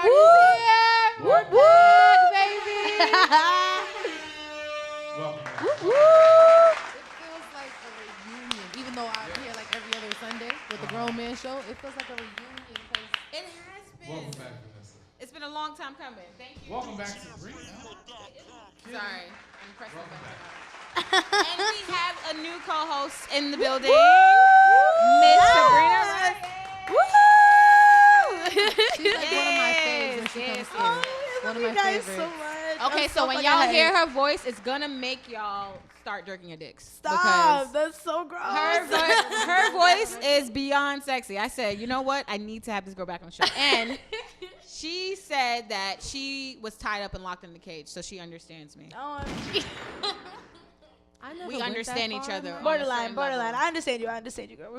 party's here. We're back, baby. Welcome. It feels like a reunion, even though I'm here like every other Sunday with the Grown Man Show. It feels like a reunion because It has been. Welcome back, Vanessa. It's been a long time coming. Thank you. Welcome back, Sabrina. Sorry, I'm pressing Welcome the back. button. And we have a new co-host in the building, Miss Sabrina Ryan. she's like one of my favorites when she comes through. One of my favorites. So much. Okay, so when y'all hear her voice, it's gonna make y'all start jerking your dicks. Stop. That's so gross. Her voice is beyond sexy. I said, you know what? I need to have this girl back on the show. And she said that she was tied up and locked in the cage, so she understands me. Oh, I never We went understand that each far, other. man. borderline. I understand you. We're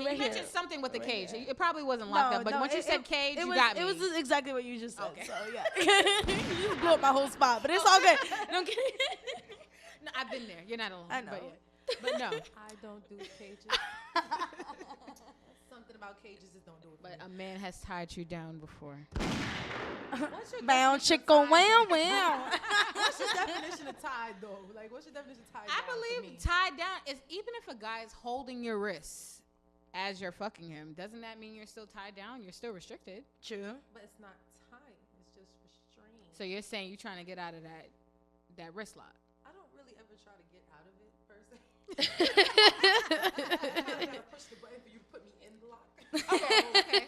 You right here. mentioned something with the Right cage. here. It probably wasn't locked up, but once you said cage, you got me. It was exactly what you just said. Okay. So yeah, you just blew up my whole spot, but it's all good. No kidding. No, I've been there. You're not alone. I know. But no. I don't do cages. Something about cages just don't do it. But a man has tied you down before. What's your Bound definition chicken, of tied? wow. What's your definition of tied though? Like, what's your definition of tied? I down to believe me? tied down is even if a guy is holding your wrists as you're fucking him, doesn't that mean you're still tied down? You're still restricted. True. But it's not tied. It's just restrained. So you're saying you're trying to get out of that wrist lock. I don't really ever try to get out of it per se. I gotta push the button for you to put me in the lock. Okay.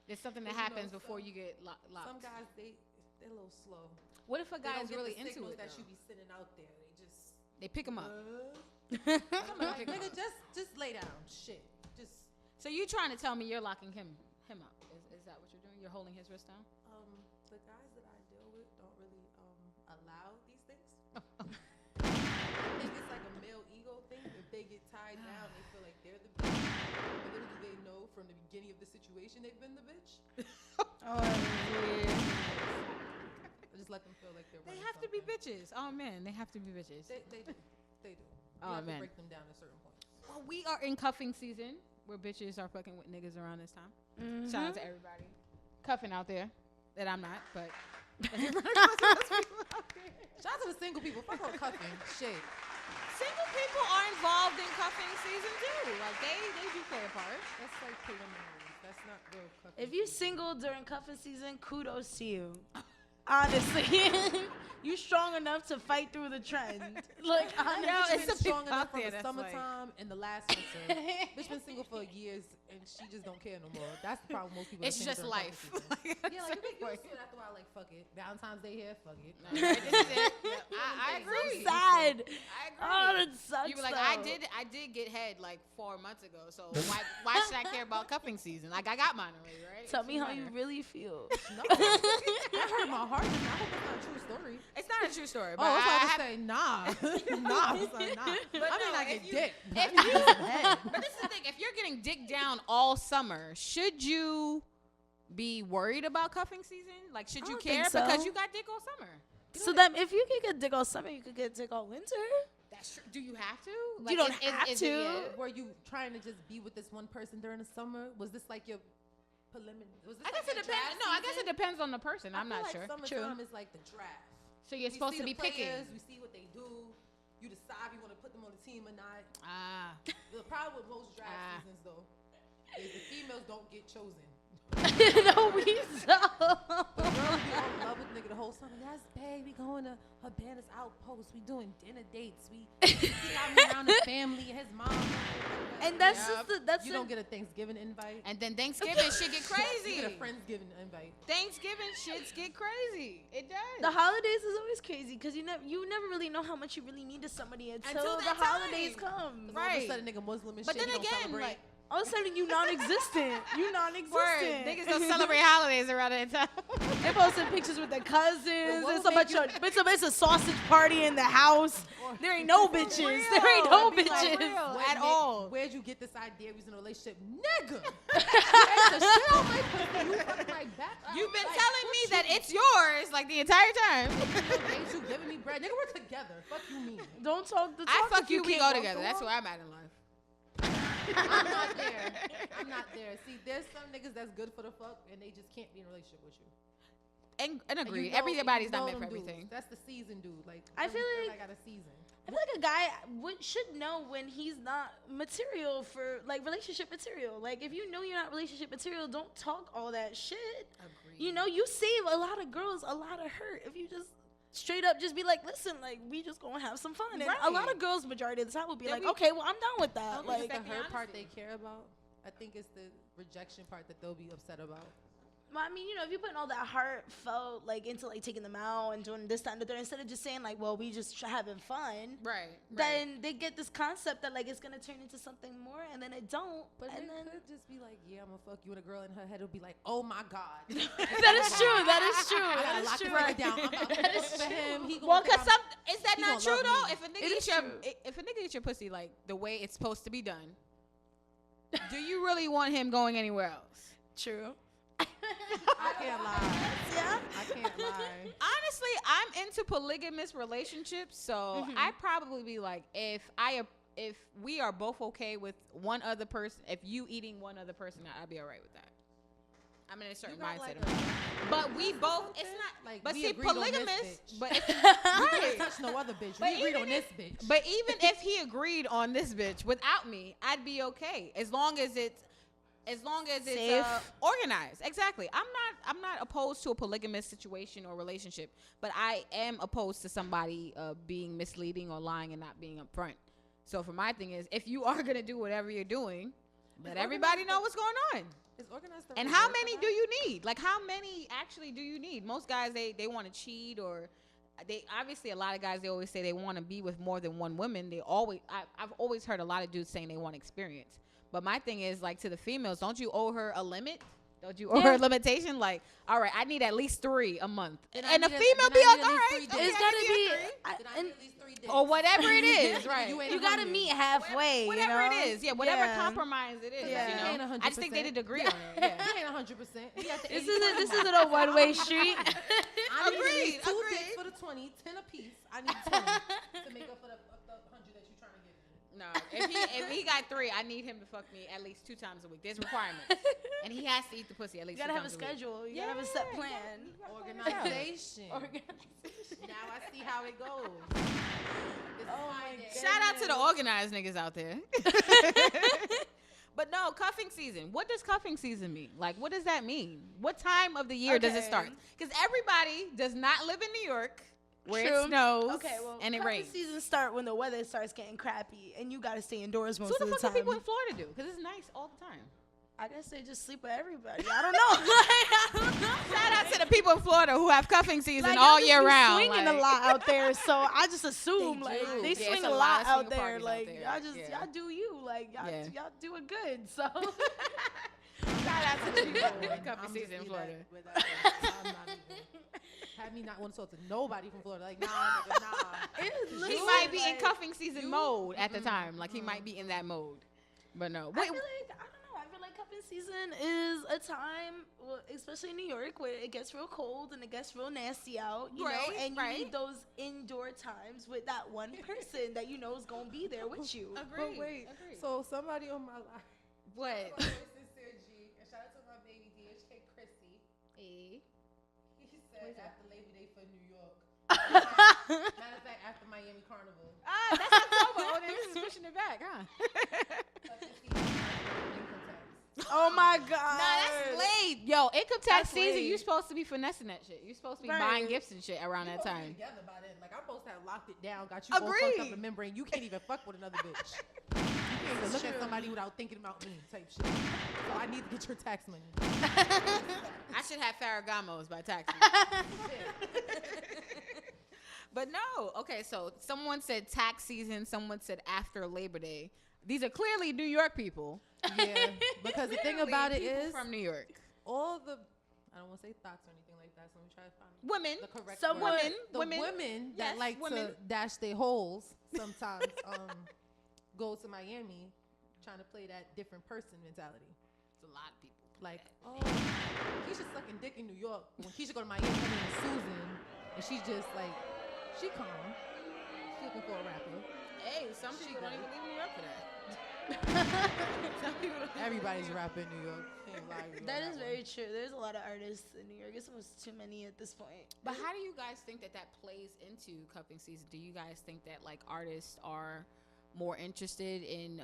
There's something that You know, happens before you get locked. Some guys they're a little slow. What if a They don't guy's get really the into signals it? that though? you be sitting out there. They just They pick him up. I'm like, nigga, just lay down. Shit. Just So you trying to tell me you're locking him up? Is that what you're doing? You're holding his wrist down? the guys that I deal with don't really allow these things. I think it's like a male ego thing. If they get tied down, they feel like they're the bitch. But little do they know from the beginning of the situation they've been the bitch. Oh, yeah. I just let them feel like they're They running have to be something. bitches. Oh man, they have to be bitches. They do. They do. You Oh, have man. to break them down at certain points. Well, we are in cuffing season where bitches are fucking with niggas around this time. Shout out to everybody cuffing out there that I'm not, but Shout out to the single people. Fuck all cuffing. Shit. single people are involved in cuffing season too. Like they do play a part. That's like preliminaries. That's not real cuffing. If you single during cuffing season, kudos to you. Honestly, you strong enough to fight through the trend. Like, honestly, it's been a strong people enough out from there the that's like- summertime and the last winter. Bitch been single for years and she just don't care no more. That's the problem with most people. It's that just single during life. cuffing season. Yeah, like you get used to it after a while. Like fuck it, Valentine's Day here, fuck it. I agree. sad. I agree. Oh, that sucks. You were like, I did get head like 4 months ago, so why should I care about cuffing season? Like I got mine already, right? Tell It's me how minor. you really feel. No, that hurt my heart. I hope it's not a true story. It's not a true story, Oh, but I was I about have, to say nah, nah, son, nah. But I mean, no, I if get you- dick. if I need some head. but this is the thing: if you're getting dick down all summer, should you be worried about cuffing season? Like, should I you don't care think so. because you got dick all summer? So that if you could get dick all summer, you could get dick all winter. That's true. Do you have to? You don't have it- to. yeah. Were you trying to just be with this one person during the summer? Was this like your preliminary? Was this I like guess it your depends. draft No, I guess it season? depends on the person. I'm I feel not like sure. Summertime is like the draft. So you're We supposed see to be the players, picking. We see what they do. You decide if you want to put them on the team or not. Ah. The problem with most draft Ah. seasons, though, is the females don't get chosen. No, we don't. The girls be all in love with nigga the whole summer. Yes, babe, we going to Habana's Outpost. We doing dinner dates. We got me around his family, his mom. And that's Yup. just that's You don't get a Thanksgiving invite. And then Thanksgiving shit get crazy. You get a Friendsgiving invite. Thanksgiving shits get crazy. It does. the holidays is always crazy because you never really know how much you really need to somebody until the that holidays time. come. All of Right. a sudden, nigga Muslim and But shit. then he don't again, celebrate. like, All of a sudden, you non-existent. You word, non-existent. niggas don't celebrate holidays around that time. They posting pictures with their cousins. what It's would a bunch make of it's a sausage party in the house. There ain't no bitches. There ain't no Be like, bitches. real, What at made- all. Where'd you get this idea? We was in a relationship, nigga. You ate the shit out my pussy. You fucked my back. You've been Like, telling me what that you it's yours like the entire time. Ain't you giving me bread? Nigga, we're together. Fuck you mean. Don't talk the talk. I fuck if you, we can't go walk together. the That's walk. where I'm at in life. I'm not there. I'm not there. See, there's some niggas that's good for the fuck and they just can't be in a relationship with you. and And agree. you know- Everybody's you not know meant for them dudes. everything. That's the season dude. Like I feel like- I got a season. I feel like a guy should know when he's not material for like relationship material. Like if you know you're not relationship material, don't talk all that shit. Agreed. You know, you save a lot of girls a lot of hurt if you just straight up just be like, listen, like we just gonna have some fun. And a lot Right. of girls, majority of the time, will be Then like, we- okay, well I'm down with I that. don't Like, think it's the Respect hurt the part they honesty. care about. I think it's the rejection part that they'll be upset about. well, I mean, you know, if you're putting all that heartfelt like into like taking them out and doing this, that, and the third, instead of just saying like, well, we just having fun. Right. Then they get this concept that like it's gonna turn into something more, and then it don't. But and it then could just be like, yeah, I'm gonna fuck you, and a girl in her head will be like, oh my god. that is true. That is true. I That gotta is lock true. this nigga down. I'm about to That look is for him. He gonna Well, think cause I'm- is that he not gonna true love though? me. If a nigga It is eats your true. if a nigga eats your pussy like the way it's supposed to be done, do you really want him going anywhere else? True. I can't lie. Yeah. I can't lie. Honestly, I'm into polygamous relationships, so I'd probably be like, if we are both okay with one other person, if you eating one other person, I'd be all right with that. I'm in a certain got, mindset like, of it. But we both, it's something? not Like, but we see, agreed on this polygamous, bitch. but if, You right. can't touch no other bitch. But We agreed even on this if- bitch. But even if he agreed on this bitch without me, I'd be okay as long as it's Safe. organized. Exactly. I'm not opposed to a polygamous situation or relationship, but I am opposed to somebody being misleading or lying and not being upfront. So for my thing is, if you are gonna do whatever you're doing, let everybody know what's going on. Is organized the And right how word for many that? do you need? Like how many actually do you need? Most guys they want to cheat, or they obviously a lot of guys they always say they want to be with more than one woman. I've always heard a lot of dudes saying they want experience. But my thing is like to the females, don't you owe her a limit? Don't you owe her a limitation? Like, all right, I need at least 3 a month. Then I And the need at- female then be I like, need at all least right, 3 okay, It's days. I gotta give be. you 3. Then I and need at least 3 days. Or whatever it is, right? You ain't you gotta 100. meet halfway. Whatever you know? it is, yeah, whatever Yeah. compromise it is, Yeah. you He ain't know. 100%. I just think they did agree on it. Yeah. He ain't 100%. He got the This 80, isn't 20 a one-way street. I need at Agreed, least 2 agreed. dicks for the 20, 10 apiece. I need 20 to make up for the 100 that you're trying to give me. No, if he got 3, I need him to fuck me at least 2 times a week. There's requirements, and he has to eat the pussy at least. You gotta 2 have a times week. schedule. You gotta have a set Yeah, plan. Organization. Now I see how it goes. It's Friday. Shout out to the organized niggas out there. But no, cuffing season. What does cuffing season mean? Like, what does that mean? What time of the year does it Okay. start? Because everybody does not live in New York where True. it snows Okay, well, and it cuffing rains. season start when the weather starts getting crappy and you gotta stay indoors most So what of the the fuck time. do people in Florida do? Because it's nice all the time. I guess they just sleep with everybody. I don't know. I don't know. Shout out to the people in Florida who have cuffing season Like, all y'all just year be round. swinging like- a lot out there, so I just assume They like do. they Yeah, swing it's a a lot lot of out swinger there. parties out Like there. y'all just Yeah. y'all do you. Like y'all do it good. So Shout out to the people in I'm cuffing just season in be Florida. like, without- I'm not even. Have me not want to talk to nobody from Florida. Like, nah, nigga, nah. He You, might be in like, cuffing season you- mode at the time. Like he might be in that mode. But no. I Wait, feel like I don't know. I feel like cuffing season is a time, well, especially in New York, where it gets real cold and it gets real nasty out. You know, Right, and you right. need those indoor times with that one person that you know is gonna be there with you. agreed. But wait, agreed. so somebody on my life. What? Sincere G, and shout out to my baby DHK Chrissy. He said after Labor Day for New York. Matter of fact, after Miami Carnival. Ah, that's October. Oh, then this is pushing it back, huh? Oh my Nah, god. that's late. Yo, income tax That's season, late. you supposed to be finessing that shit. You supposed to be Right. buying gifts and shit around that time. Together by then. Like, I'm supposed to have locked it down, got you all fucked Agreed. up the membrane. You can't even fuck with another bitch. You can't even look at somebody without thinking about me type shit. So I need to get your tax money. I should have Ferragamos by taxes. But no. Okay, so someone said tax season. Someone said after Labor Day. These are clearly New York people. Yeah, because the thing about it People is, from New York. all the, I don't want to say thoughts or anything like that, so let me try to find Women. the correct Some word. women. The women. women Yes, that like women. to dash their holes sometimes go to Miami trying to play that different person mentality. It's a lot of people. Like, oh, Keisha's sucking dick in New York. But when Keisha go to Miami, her name is Susan, and she's just like, she calm. She's looking for a rapper. Hey, some She people don't good. even leave New York for that. Everybody's a rapper in New York. Can't lie to you That on is one. very true. There's a lot of artists in New York. It's almost too many at this point. But how do you guys think that plays into cuffing season? Do you guys think that like artists are more interested in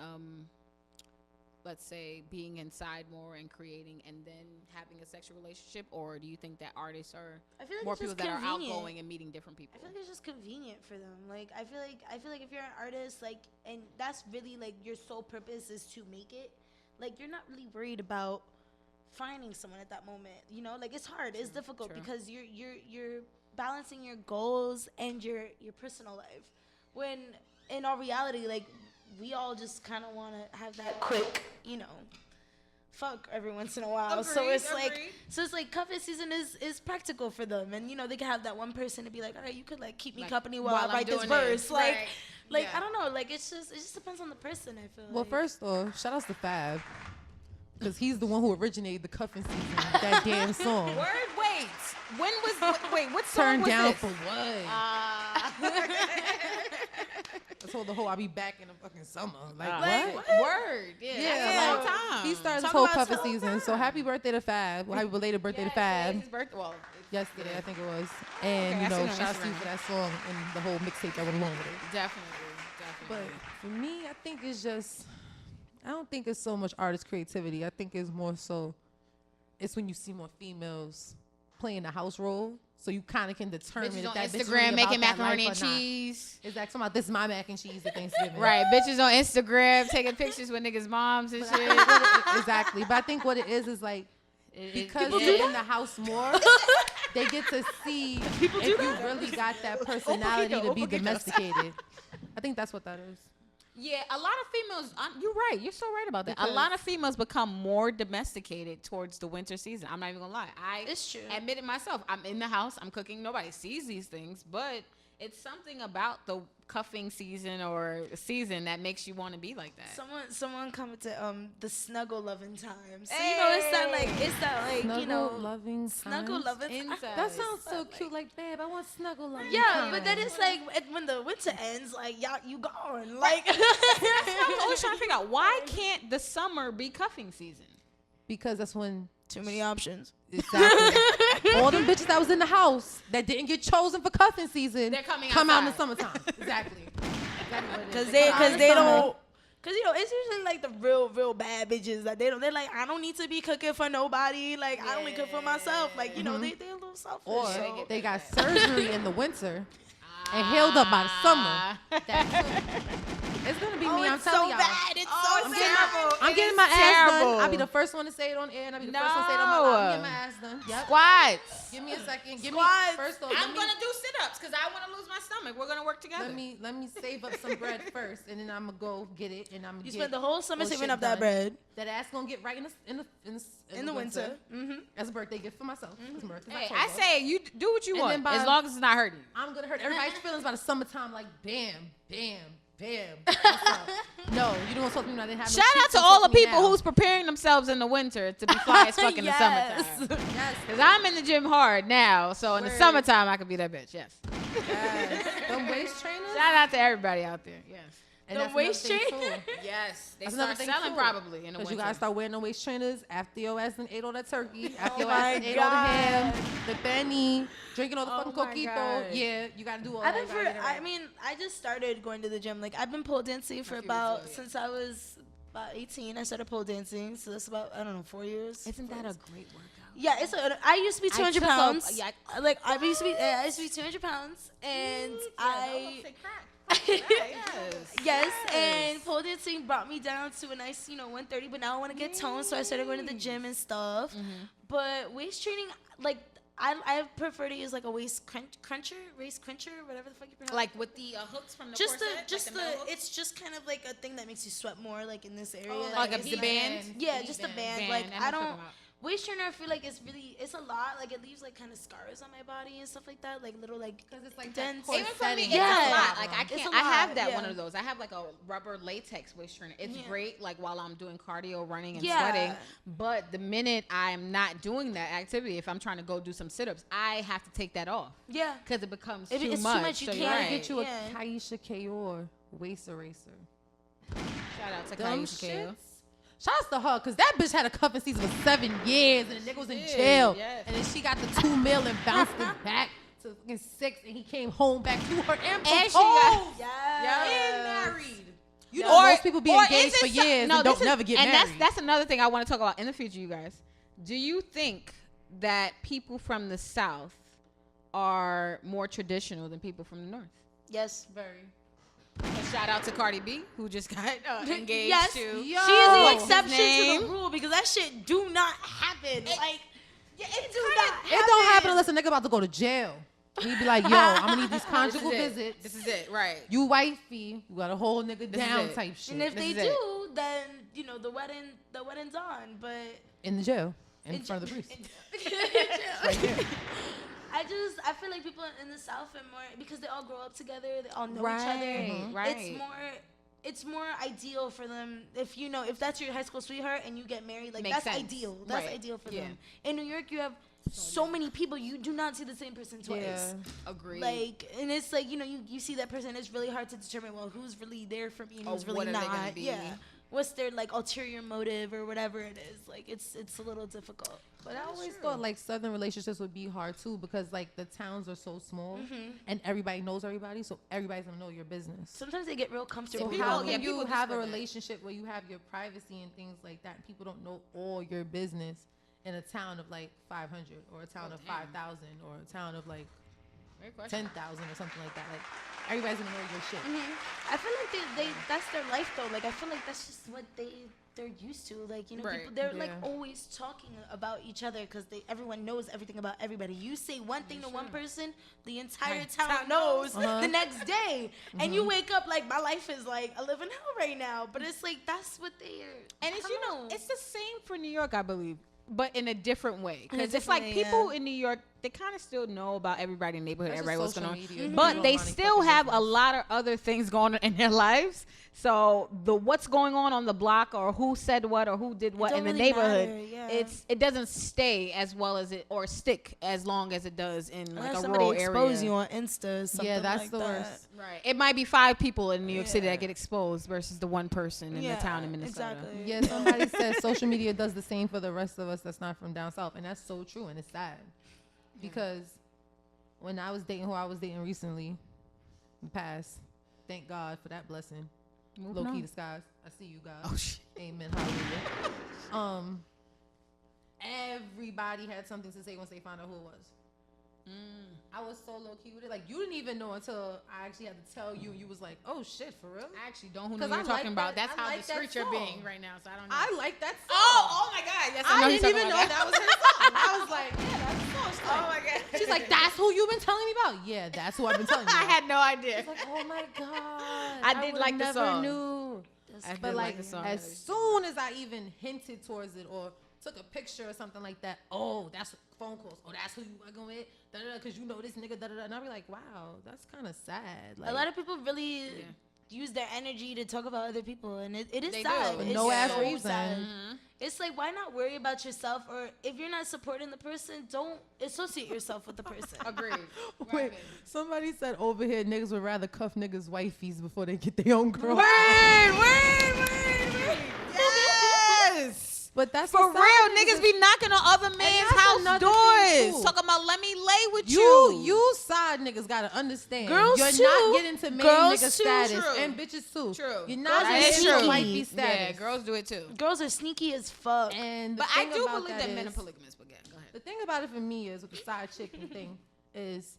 let's say being inside more and creating and then having a sexual relationship, or do you think that artists are I feel like more it's people just that are convenient. outgoing and meeting different people? I feel like it's just convenient for them. Like I feel like if you're an artist, like, and that's really like your sole purpose is to make it. Like you're not really worried about finding someone at that moment. You know, like it's hard. It's difficult true. because you're balancing your goals and your personal life. When in all reality, like we all just kind of want to have that quick, you know, fuck every once in a while. So Agreed, it's like, agreed. cuffing season is practical for them, and you know they can have that one person to be like, all right, you could like keep me Like, company while while I I'm write this doing verse, this. like, Right. like Yeah. I don't know, like it just depends on the person. I feel. Well, like. first off, shout outs to Fab. Because he's the one who originated the cuffing season, that damn song. Word, wait. When was wait? What song Turned was down this? for what? I told the whole I'll be back in the fucking summer. Like, what? Word. Yeah. Yeah, That's a long like, time. he started this Talk whole about cuffing so season. So happy birthday to Fab. Well, happy belated birthday to Fab. His birthday. Well, Yesterday, I think it was. And, Okay, I you know, seen it on shout out to you Instagram. for that song and the whole mixtape that went along with it. definitely. But for me, I think it's just, I don't think it's so much artist creativity. I think it's more so, it's when you see more females playing the house role. So you kind of can determine Bitches if on that bitch really Instagram about making that macaroni life and or not. cheese. It's like, this is my mac and cheese at Thanksgiving. Right, bitches on Instagram taking pictures with niggas' moms and But I shit. think what it- exactly. But I think what it is like, because People they're do in the house more, they get to see if you really got that personality to be domesticated. I think that's what that is. Yeah, a lot of females. You're right. You're so right about that. A Because- lot of females become more domesticated towards the winter season. I'm not even gonna lie. I It's true. admit it myself. I'm in the house. I'm cooking. Nobody sees these things, but it's something about the cuffing season or season that makes you want to be like that. Someone commented the snuggle loving time. So you know it's that like you know loving snuggle times. loving. Inside. That sounds so Like- cute. Like, babe, I want snuggle loving. Yeah, times. but then it's like when the winter ends, like y'all you gone. Like I was always trying to figure out why can't the summer be cuffing season? because that's when too many options. exactly all them bitches that was in the house that didn't get chosen for cuffing season, They're coming come out in the outside. summertime. Exactly. Exactly what it is. Cause come they out in the don't. summer. Cause you know it's usually like the real bad bitches that they don't. They're like I don't need to be cooking for nobody. Like I only cook for myself. Like you know they're a little selfish. Or so. they got surgery in the winter and healed up by the summer. That's it's gonna be me. I'm it's telling so y'all. bad. It's so I'm getting terrible. I'm getting my ass done. I'll be the first one to say it on air, and I'll be the first one to say it on my live. I'm getting my ass done. Yep. Squats. Give me a second. Give Squats. me first off. I'm gonna do sit-ups because I want to lose my stomach. We're gonna work together. let me save up some bread first, and then I'm gonna go get it, and I'm gonna You get spent the whole summer those saving shit up that done. bread That ass gonna get right in the winter. as a birthday gift for myself. It's my birthday. Hey, I say you do what you And want then by- as long as it's not hurting. I'm gonna hurt everybody's feelings by the summertime. Like bam, bam, bam. What's up? No, you don't talk to me when I didn't have no Shout shit, out to don't all the talk me people now. who's preparing themselves in the winter to be fly as fuck in the Yes. summertime. Yes, Cause I'm in the gym hard now, so in the Word. summertime I could be that bitch. Yes. yes. Them waist trainers. Shout out to everybody out there. Yes. And The that's waist another thing, trainer? too. Yes. They That's start another thing selling too. probably in the Because winter. you gotta start wearing the waist trainers after your ass done ate all that turkey, after your my ass done ate all the ham, God. the benny, drinking all the fucking my coquito. God. Yeah, you gotta do all I've that. been You gotta get it right. I mean, I just started going to the gym. Like I've been pole dancing for few about weeks ago, since I was about 18. I started pole dancing, so that's about I don't know 4 years. Isn't that 4 a years. great workout? Yeah, it's I used to be 200 took a- pounds. yeah, Like I used to be 200 pounds, and yes, and pole dancing brought me down to a nice 130. But now I want to get toned, so I started going to the gym and stuff. But waist training, like I prefer to use like a waist cruncher, whatever the fuck you pronounce. Like with the hooks from the just corset, the it's just kind of like a thing that makes you sweat more, like in this area. like a it's the band? Yeah, just a band. Like Band, I I'm talking don't. about. Waist trainer, I feel like it's a lot. Like it leaves like kind of scars on my body and stuff like that, like little like Because it's like dents. that Even for me, it's setting. a Yeah. lot. Like I It's can't. a I have lot, that yeah. one of those. I have like a rubber latex waist trainer. It's Yeah. great, like while I'm doing cardio, running and Yeah. sweating. But the minute I'm not doing that activity, if I'm trying to go do some sit-ups, I have to take that off Yeah. because it becomes It's too too much. much, you So can't you're right. Get you a Yeah. Kaisha Kayor waist eraser. Shout out to Dumb Kaisha Kale. shits. Shouts to her, cause that bitch had a cuffing season for 7 years, and the nigga was in jail, yes. and then she got the 2 mil and bounced it back to fucking 6, and he came home back to her and proposed. she got- and married. You know, Or- most people be or engaged is it for some- years no, and don't this is- never get and married. that's another thing I want to talk about in the future, you guys. Do you think that people from the South are more traditional than people from the North? Yes. very. A shout out to Cardi B, who just got engaged Yes. to. Yo. She is What's the his exception to name? the rule because that shit do not happen. Like, it do not happen. It don't happen unless a nigga about to go to jail. He'd be like, yo, I'm gonna need these conjugal This is it. visits. This is it, right? You wifey, you got a whole nigga This is down it. type shit. And if This they is it. do, then you know the wedding's on. But in the jail, in front of the priest. I feel like people in the South are more because they all grow up together, they all know each Right, other. right. It's more ideal for them if that's your high school sweetheart and you get married, like Makes that's sense. ideal. That's Right. ideal for Yeah. them. In New York, you have so many people, you do not see the same person twice. Yeah. Agreed. Like, and it's like, you see that person, it's really hard to determine, well, who's really there for me and Oh, who's really what are they not. gonna be? Yeah. What's their, like, ulterior motive or whatever it is. Like, it's a little difficult. But I always thought like Southern relationships would be hard too because like the towns are so small and everybody knows everybody, so everybody's gonna know your business. Sometimes they get real So comfortable. how yeah, can people you do have a spread that. relationship where you have your privacy and things like that? And people don't know all your business in a town of like 500 or a town of 5,000 or a town of like Great question. 10,000 or something like that. Like everybody's gonna know your shit. I feel like they that's their life though. Like I feel like that's just what they're used to. Like Right. people they're like Yeah. always talking about each other because everyone knows everything about everybody. You say one thing to one person, the entire Right. town Town knows Uh-huh. the next day, and you wake up like my life is like I live in hell right now. But it's like that's what they are. And it's I don't know. it's the same for New York, I believe, but in a different way. In a Because it's different like way, people yeah. in New York, they kind of still know about everybody in the neighborhood, That's just everybody what's going on. social media. But People they don't mind still fucking have a business. lot of other things going on in their lives. So the what's going on the block or who said what or who did what don't in the really neighborhood, matter, yeah. it doesn't stay as well as it or stick as long as it does in like Unless a somebody rural expose area. you on Insta or something Yeah, that's like the that. worst. Right. It might be 5 people in New York City Yeah. that get exposed versus the one person in the town in Minnesota. Exactly. Yeah, somebody said social media does the same for the rest of us that's not from down south, and that's so true, and it's sad because when I was dating who I was dating recently, past, thank God for that blessing. Moving Low key on. the skies. I see you guys. Oh shit. Amen. Hallelujah. Everybody had something to say once they found out who it was. I was so low key with it. Like you didn't even know until I actually had to tell you. And you was like, "Oh shit, for real?" I actually don't know who 'Cause you're I like talking about. that- That's I how like that discreet you're song. being right now. So I don't know. I like that song. oh my god. Yes, I know who didn't you're even know talking that about. was her song. I was like, "Yeah, that's the song." She's like, Oh my god. She's like, "That's who you've been telling me about." Yeah, that's who I've been telling you. I about. had no idea. It's like, oh my god. I did would've like the never song. Knew. I did But like like, the song. as soon as I even hinted towards it or took a picture or something like that, oh, that's phone calls. Oh, that's who you working with. Da da da. Because you know this nigga. Da da da. And I'll be like, wow, that's kind of sad. Like, A lot of people really use their energy to talk about other people, and it is They sad. do. It's No ass so reason. sad. It's like, why not worry about yourself? Or if you're not supporting the person, don't associate yourself with the person. Agreed. Wait, somebody said over here niggas would rather cuff niggas' wifeys before they get their own girl. Yes. But that's For the real, side niggas be knocking on other men's that's house another thing, doors. too. Talking about let me lay with You side niggas gotta understand. Girls You're too. not getting to main Girls nigga too. status True. and bitches too. True. You're Girls not are getting sneaky. to wifey Yeah, status. girls do it too. Girls are sneaky as fuck. And the But I thing do about believe that men are is- polygamous. But yeah, go ahead. The thing about it for me is with the side chick thing is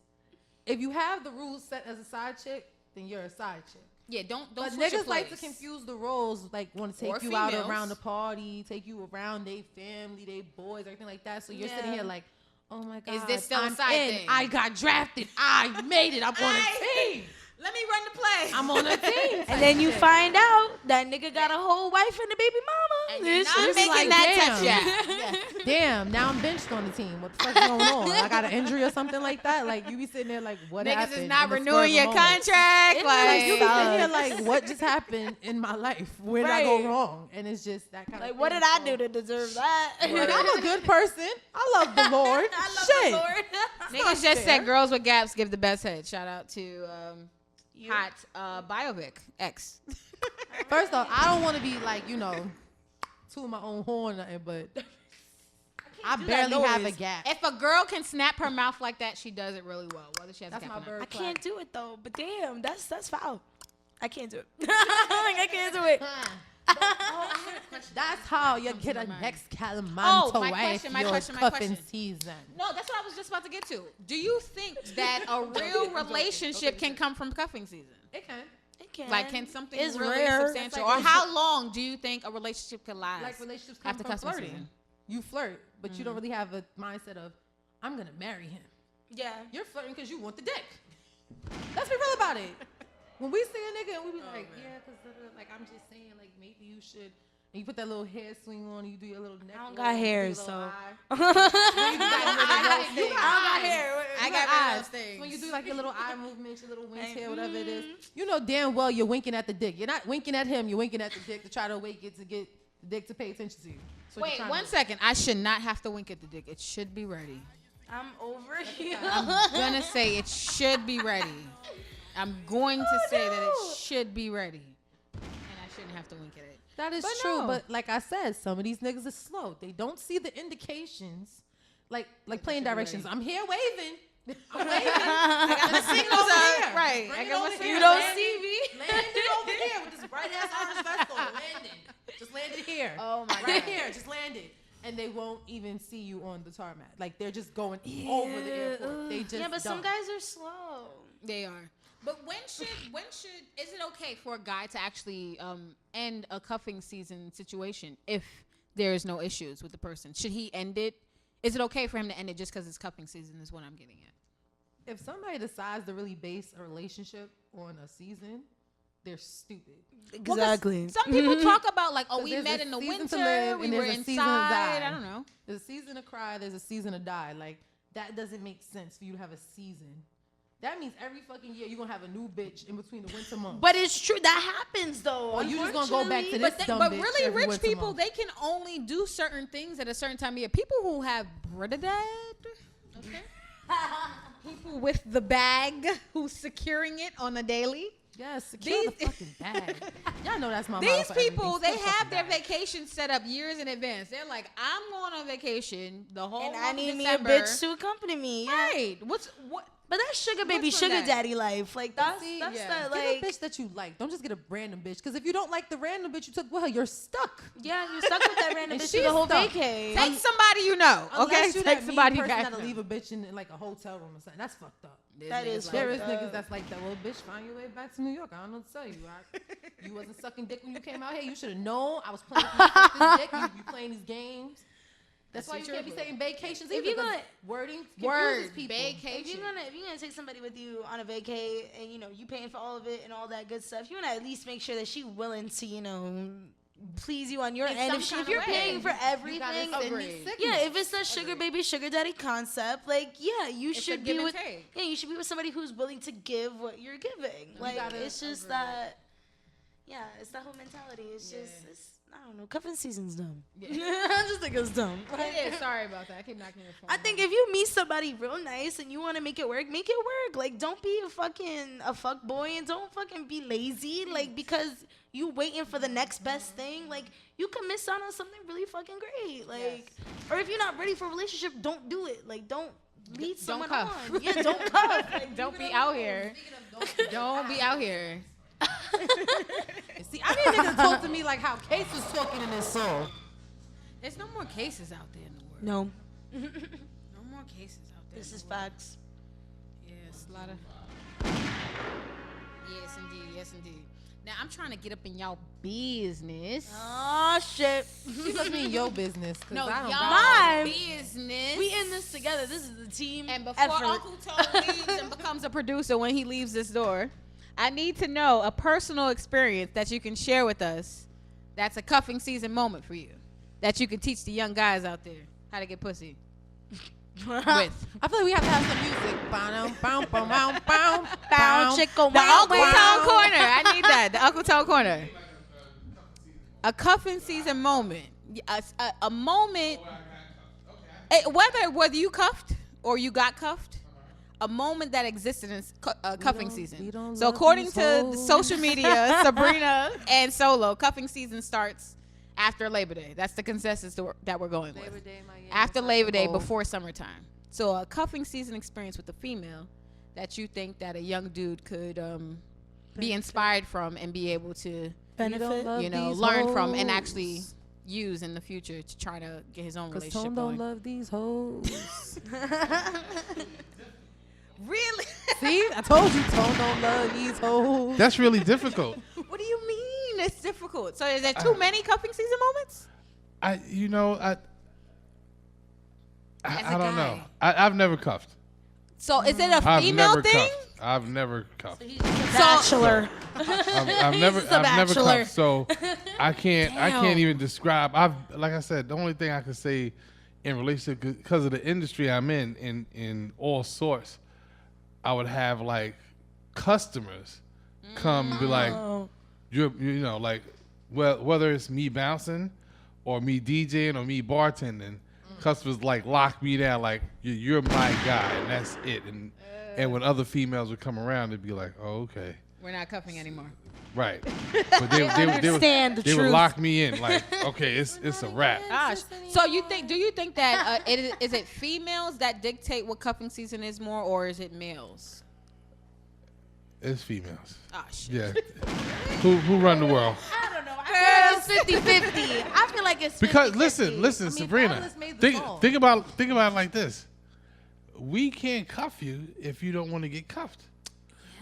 if you have the rules set as a side chick, then you're a side chick. Yeah, don't But switch your niggas like to place. confuse the roles, like want to Or take you out females. around the party, take you around they family, they boys, everything like that. So you're sitting here like, oh my god, this still a I'm side in. thing? I got drafted. I made it. I'm on a team. Let me run the play. I'm on a team. And then you find out that nigga got a whole wife and a baby mama. And you're This not shit's making like, that damn. touch yet. Damn, now I'm benched on the team. What the fuck's going on? I got an injury or something like that. Like you be sitting there like, what Niggas happened? is not in the spur of renewing the your moment. contract. Like you be Like, sitting here like, what just happened in my life? Where did I go Right. wrong? And it's just that kind of like, what did I do to deserve that? Like, I'm a good person. I love the Lord. I love Shit. the Lord. niggas just said girls with gaps give the best head. Shout out to hot Biovic X. First off, I don't want to be like, tooting my own horn or nothing, but I barely have a gap. If a girl can snap her mouth like that, she does it really well. Whether she has That's a gap my or not. bird I clap. can't do it though. But damn, that's foul. I can't do it. Like, I can't do it. That's how you get a next Calimanto my question. cuffing season. No, that's what I was just about to get to. Do you think that a real relationship can come from cuffing season? It can. It can. Like, can something It's really rare. substantial? Like- Or how long do you think a relationship can last? Like relationships come after from cuffing flirting. season? You flirt, but you don't really have a mindset of, I'm going to marry him. Yeah. You're flirting because you want the dick. Let's be real about it. When we see a nigga and we be like, yeah, because like I'm just saying, like maybe you should. And you put that little hair swing on, and you do your little neck. I don't roll, got you do hair, your little so. eye. I got hair. I got eyes. things. When you do like your little eye movements, your little wink hair, whatever it is, you know damn well you're winking at the dick. You're not winking at him. You're winking at the dick to try to wake it to get the dick to pay attention to you. So Wait, 1 second. I should not have to wink at the dick. It should be ready. I'm over here. I'm gonna say it should be ready. I'm going to say that it should be ready, and I shouldn't have to wink at it. That is But true, no. but like I said, some of these niggas are slow. They don't see the indications, like playing directions. I'm here waving. I'm waving. I got the signals up. Right. Bring I it got my over here. signals. You don't Land see it- me? Land it over here with this bright ass orange vest on. Landing. Just land it here. Oh my Right God. here. Just land it. And they won't even see you on the tarmac. Like they're just going over the airport. They just Yeah, but some don't. guys are slow. They are. But when should is it okay for a guy to actually end a cuffing season situation if there is no issues with the person? Should he end it? Is it okay for him to end it just because it's cuffing season? Is what I'm getting at. If somebody decides to really base a relationship on a season, they're stupid. Well, 'cause some people talk about like, oh, 'Cause we there's met a in the season winter, to live we and were there's a inside. season to die. I don't know. There's a season to cry. There's a season to die. Like that doesn't make sense for you to have a season. That means every fucking year you're gonna have a new bitch in between the winter months. But it's true. That happens, though. Or you just gonna go back to this But, dumb but bitch really every rich winter people, month. they can only do certain things at a certain time of year. People who have Brinidad, okay? People with the bag who's securing it on a daily. Yes, secure the These- fucking bag. Y'all know that's my motto These for people, everything. they Secure the have their fucking bag. vacation set up years in advance. They're like, I'm going on vacation the whole And month I of need me December. a bitch to accompany me. Yeah. Right. What? But that's sugar baby, What's from sugar that? daddy life. Like that's See, that's yeah. that Get like a bitch that you like. Don't just get a random bitch. Because if you don't like the random bitch you took with her, you're stuck. yeah, you're stuck with that random And bitch she's for the whole stuck. vacay. Take somebody you know, okay? Unless you Take that somebody mean you person guys that'll know. leave a bitch in like a hotel room or something. That's fucked up. That is There is fucked niggas up. that's like that. Well, bitch, find your way back to New York. I don't know what to tell you. You wasn't sucking dick when you came out here. You should have known. I was playing this dick. You playing these games. That's why you can't be saying vacations. If Either you're because gonna- wording Word, confuses people. If vacation. you're gonna take somebody with you on a vacay and you paying for all of it and all that good stuff, you wanna at least make sure that she willing to please you on your In end. some If kind of you're way. paying for You gotta everything, send me Agreed. signals. yeah, if it's that sugar baby, sugar daddy concept, like yeah, you It's a should give be and with take. yeah, you should be with somebody who's willing to give what you're giving. Like gotta it's just agree. that. Yeah, it's that whole mentality. It's just it's I don't know. Cuffing season's dumb. Yeah. I just think it's dumb. It is. Sorry about that. I keep knocking your phone. I think if you meet somebody real nice and you want to make it work. Like, don't be a fuck boy and don't fucking be lazy. Like, because you waiting for the next best thing. Like, you can miss out on something really fucking great. Like, or if you're not ready for a relationship, don't do it. Like, don't lead someone cuff. on. Yeah, don't cuff. Like, Don't be out here. Don't be out here. See, I need niggas to talk to me like how Case was talking in this song. There's no more cases out there in the world. No, No more cases out there. this in is the world. facts. Yes, a lot of. Yes, indeed. Yes, indeed. Now I'm trying to get up in y'all business. Oh shit. She must be in your business. 'Cause No, I don't y'all got Mine. business. We in this together. This is the team And before effort. Uncle Tone leaves and becomes a producer when he leaves this door, I need to know a personal experience that you can share with us that's a cuffing season moment for you, that you can teach the young guys out there how to get pussy with. I feel like we have to have some music. Bow, bow, bow, bow, bow, Bow, chico, The wow, Uncle wow. Tone Corner. I need that. The Uncle Tone Corner. A cuffing season moment. A moment, whether you cuffed or you got cuffed, a moment that existed in cuffing we season. don't So love according these to hoes. social media, Sabrina and Solo, cuffing season starts after Labor Day. That's the consensus that we're going Labor with. Day, Miami, After fucking Labor Day, cold. before summertime. So a cuffing season experience with a female that you think that a young dude could be inspired from and be able to Benefit. learn from and actually use in the future to try to get his own Cause relationship Tone going. don't love these hoes. Really? See, I told you Tone don't love these hoes. That's really difficult. What do you mean? It's difficult. So is there too many cuffing season moments? I As a don't know. guy. I've never cuffed. So is it a I've female never thing? cuffed. I've never cuffed. He's a bachelor. I've never bachelor. cuffed. So I can't even describe. Like I said, the only thing I can say in relationship, because of the industry I'm in all sorts, I would have like customers come and be like, like, well, whether it's me bouncing or me DJing or me bartending, customers like lock me down, like you're my guy, and that's it. And when other females would come around, they'd be like, oh, okay, We're not cuffing anymore. right. But they understand the would truth. lock me in, like, okay, it's a wrap. Gosh. So do you think that is it females that dictate what cuffing season is more, or is it males? It's females. Oh shit. Yeah. Who run the world? I don't know. I feel like it's 50-50. I feel like it's 50-50. Because listen, Sabrina. Fabulous made the song. Think about it like this. We can't cuff you if you don't want to get cuffed.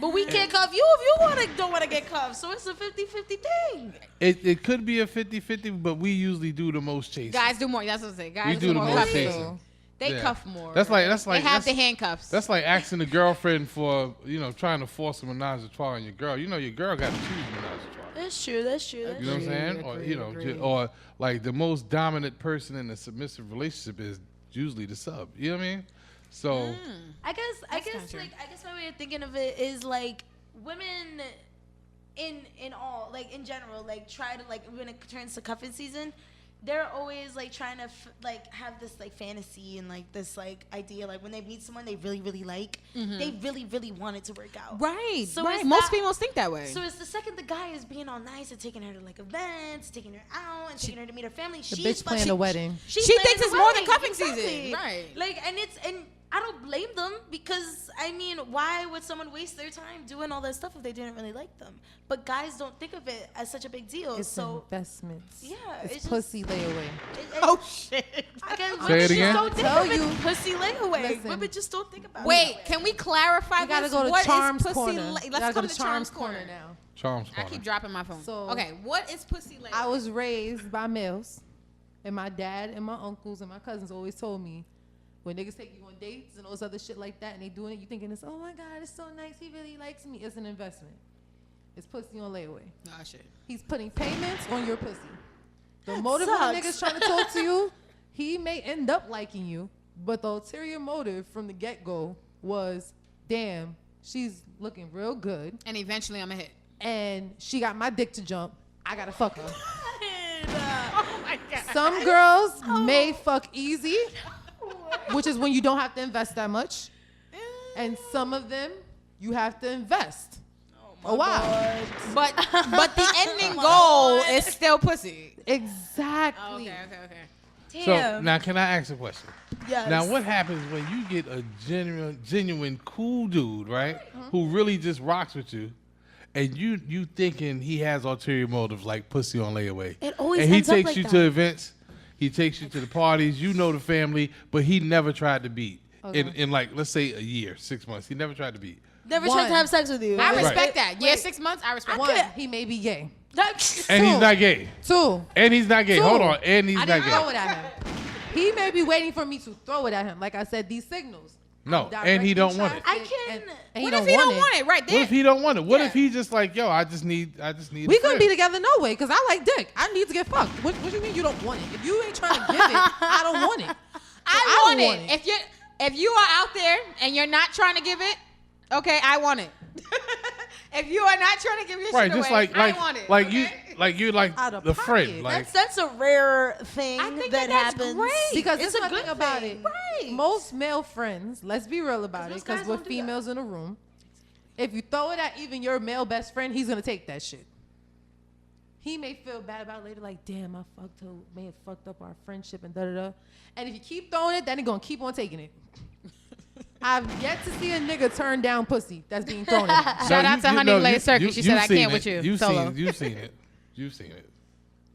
But we can't cuff you if you don't want to get cuffed. So it's a 50-50 thing. It could be a 50-50, but we usually do the most chasing. Guys do more. That's what I'm saying. Guys we do the more most cuffing. chasing. They Yeah. cuff more. That's like they have the handcuffs. That's like asking a girlfriend for trying to force a menage a trois on your girl. Your girl got to choose a menage a trois. That's true. That's true. You know what I'm saying? Agreed. Or like the most dominant person in a submissive relationship is usually the sub. You know what I mean? So I guess true. my way of thinking of it is like women in all, like in general, like try to, like, when it turns to cuffing season, they're always like trying to have this like fantasy and like this like idea, like when they meet someone they really really like, they really really want it to work out. Right. So right. it's Most not- females think that way. So it's the second the guy is being all nice and taking her to like events, taking her out and taking her to meet her family. The bitch planning a wedding. She thinks it's more than cuffing season. Right. Like, and I don't blame them, because I mean, why would someone waste their time doing all that stuff if they didn't really like them? But guys don't think of it as such a big deal. It's so investments. yeah, It's just- pussy layaway. Oh shit. I guess Say women it just again? don't think Tell of it. you. Pussy layaway. Listen. Women just don't think about it. Wait, that can way. we clarify You gotta this? go to What is Charms pussy Corner. Let's You go gotta to Charms Corner now. Charms I corner. keep dropping my phone. So- Okay, what is pussy lay? I was raised by males, and my dad and my uncles and my cousins always told me, when niggas take you on dates and all this other shit like that, and they doing it, you thinking it's, oh my God, it's so nice, he really likes me. It's an investment. It's pussy on layaway. Oh shit. He's putting payments on your pussy. The motive of the sucks. niggas trying to talk to you, he may end up liking you, but the ulterior motive from the get-go was, damn, she's looking real good, And eventually I'm a hit. and she got my dick to jump. I gotta fuck her. Oh my god. Some girls may fuck easy, which is when you don't have to invest that much. And some of them, you have to invest a while. But the ending goal is still pussy. Exactly. Okay. So Damn. now, can I ask a question? Yes. Now, what happens when you get a genuine cool dude, right, who really just rocks with you, and you thinking he has ulterior motives like pussy on layaway, It always and he ends up takes like you that. to events, he takes you to the parties, you know the family, but he never tried to beat in like, let's say a year, 6 months, he never tried to beat. Never One. tried to have sex with you. I Right. respect that. Yeah, 6 months. I respect One, that. he may be gay. And he's Two. not gay. Two, And he's not gay. Two. Hold on. And he's I not didn't throw gay. it at him. He may be waiting for me to throw it at him. Like I said, these signals. No, I'm and he directing don't want it. traffic, I can- And What if he don't want it? Right there. What if he don't want it? What Yeah. if he just like, yo, I just need We a gonna friend. be together no way, cause I like dick. I need to get fucked. What you mean you don't want it? If you ain't trying to give it, I don't want it. I want don't it. If you are out there and you're not trying to give it, okay, I want it. If you are not trying to give your Right, shit just away, like I want it. like okay? Like you like Out of the pocket. friend. Like That's a rare thing I think that that's happens. great. Because It's it's a one good thing about thing. it. Right. Most male friends, let's be real about it, most because guys we're don't do that. females in a room. If you throw it at even your male best friend, he's gonna take that shit. He may feel bad about it later, like, damn, I fucked her, may have fucked up our friendship and da da da. And if you keep throwing it, then he's gonna keep on taking it. I've yet to see a nigga turn down pussy that's being thrown at him. Shout out to Honey Glazed Turkey. She said, I can't with you. You've Solo. seen it. You've seen it. You've seen it.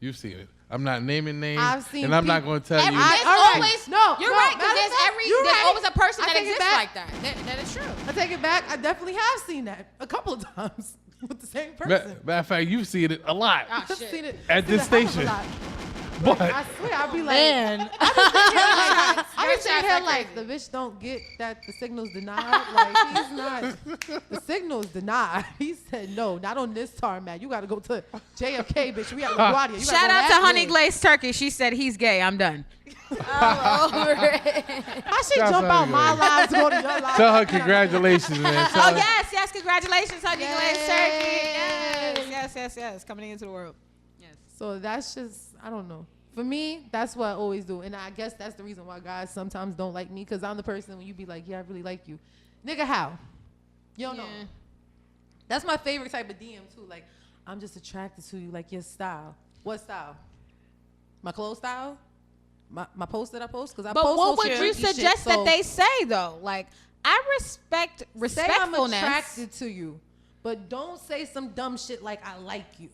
You've seen it. I'm not naming names, I've seen and I'm not people- going to tell you. There's all right. always No, You're no, right, because matter of fact, there's you're right. always a person I that take it exists back. like that. That is true. I take it back. I definitely have seen that a couple of times with the same person. Matter of fact, you've seen it a lot. Oh, I've shit. seen it At seen this it a hell of a station. lot. But I swear, I'll be like, Man. I be Very sitting shots here are like, the crazy. bitch don't get that the signal's denied. Like, he's not, the signal's denied. He said, no, not on this tarmac. You got to go to JFK, bitch. We got LaGuardia. You gotta Shout go out to that Honey way. Glazed Turkey. She said he's gay. I'm done. All over it. How she Shouts jump out out to my Glazed. lives to go to your lives? tell her congratulations, man. Tell Oh, her- yes, congratulations, Honey Glazed Turkey. Yay. Yes, coming into the world. Yes. So that's just, I don't know. For me, that's what I always do. And I guess that's the reason why guys sometimes don't like me, because I'm the person when you be like, yeah, I really like you. Nigga, how? You don't know. Yeah. That's my favorite type of DM, too. Like, I'm just attracted to you, like your style. What style? My clothes style? My post that I post? Because I But post what no would you freaky shit, suggest so that they say, though? Like, I respect say I'm respectfulness. attracted to you, but don't say some dumb shit like I like you.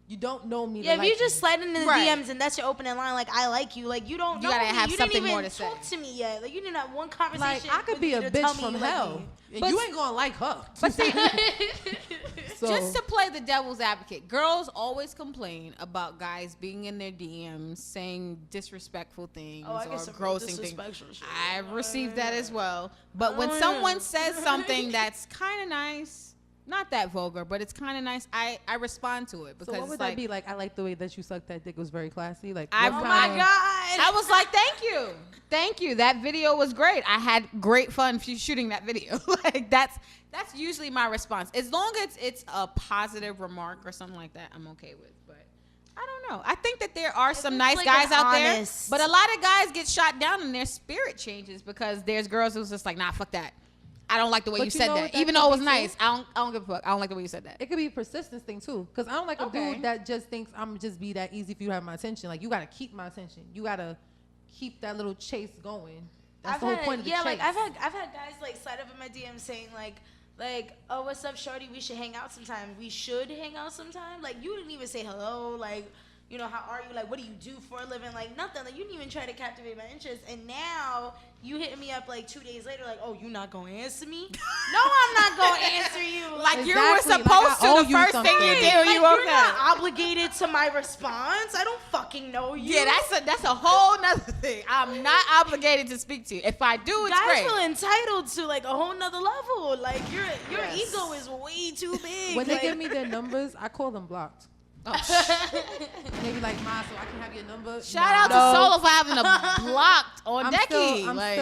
You don't know me. Yeah, to if you like just me. slide into the Right. DMs and that's your opening line, like I like you, like you don't You know gotta me. have You something didn't even more to say. talk to me yet. Like you didn't have one Like, conversation. I could with be me a to tell bitch me from you like hell, me. and But you ain't gonna like her. But see, So, just to play the devil's advocate, girls always complain about guys being in their DMs saying disrespectful things Oh, I or get some real grossing things. disrespectful shit. I've received that as well. But when Oh, yeah. someone says something that's kind of nice, not that vulgar, but it's kind of nice, I respond to it because so what it's would like, that be like? I like the way that you sucked that dick. It was very classy. Like, I- what Oh kinda- my god! I was like, thank you. That video was great. I had great fun shooting that video. Like that's usually my response. As long as it's a positive remark or something like that, I'm okay with. But I don't know. I think that there are some it's nice like guys an out honest- there, but a lot of guys get shot down and their spirit changes because there's girls who's just like, nah, fuck that. I don't like the way But you you said know that. what that Even could though it was be, nice, too? I don't give a fuck. I don't like the way you said that. It could be a persistence thing too, because I don't like a Okay. dude that just thinks I'm just be that easy for you to have my attention. Like, you gotta keep my attention. You gotta keep that little chase going. That's I've the whole had, point of the yeah, chase. like I've had guys like slide up in my DM saying like, oh, what's up, shorty? We should hang out sometime. We should hang out sometime. Like you didn't even say hello. Like, you know, how are you? Like, what do you do for a living? Like nothing. Like you didn't even try to captivate my interest. And now you hit me up like 2 days later, like, oh, you not gonna answer me? No, I'm not gonna answer you. Like you were Exactly, like, supposed I owe to. The you first thing you something. did, Like, you you're okay? not obligated to my response. I don't fucking know you. Yeah, that's a whole nother thing. I'm not obligated to speak to you. If I do, it's guys great. feel entitled to like a whole nother level. Like your Yes. ego is way too big. when they like, give me their numbers, I call them blocked. Oh, And they be like, Ma, so I can have your number. shout out Nah. to Solo for having a blocked on I'm Decky. still, I'm like,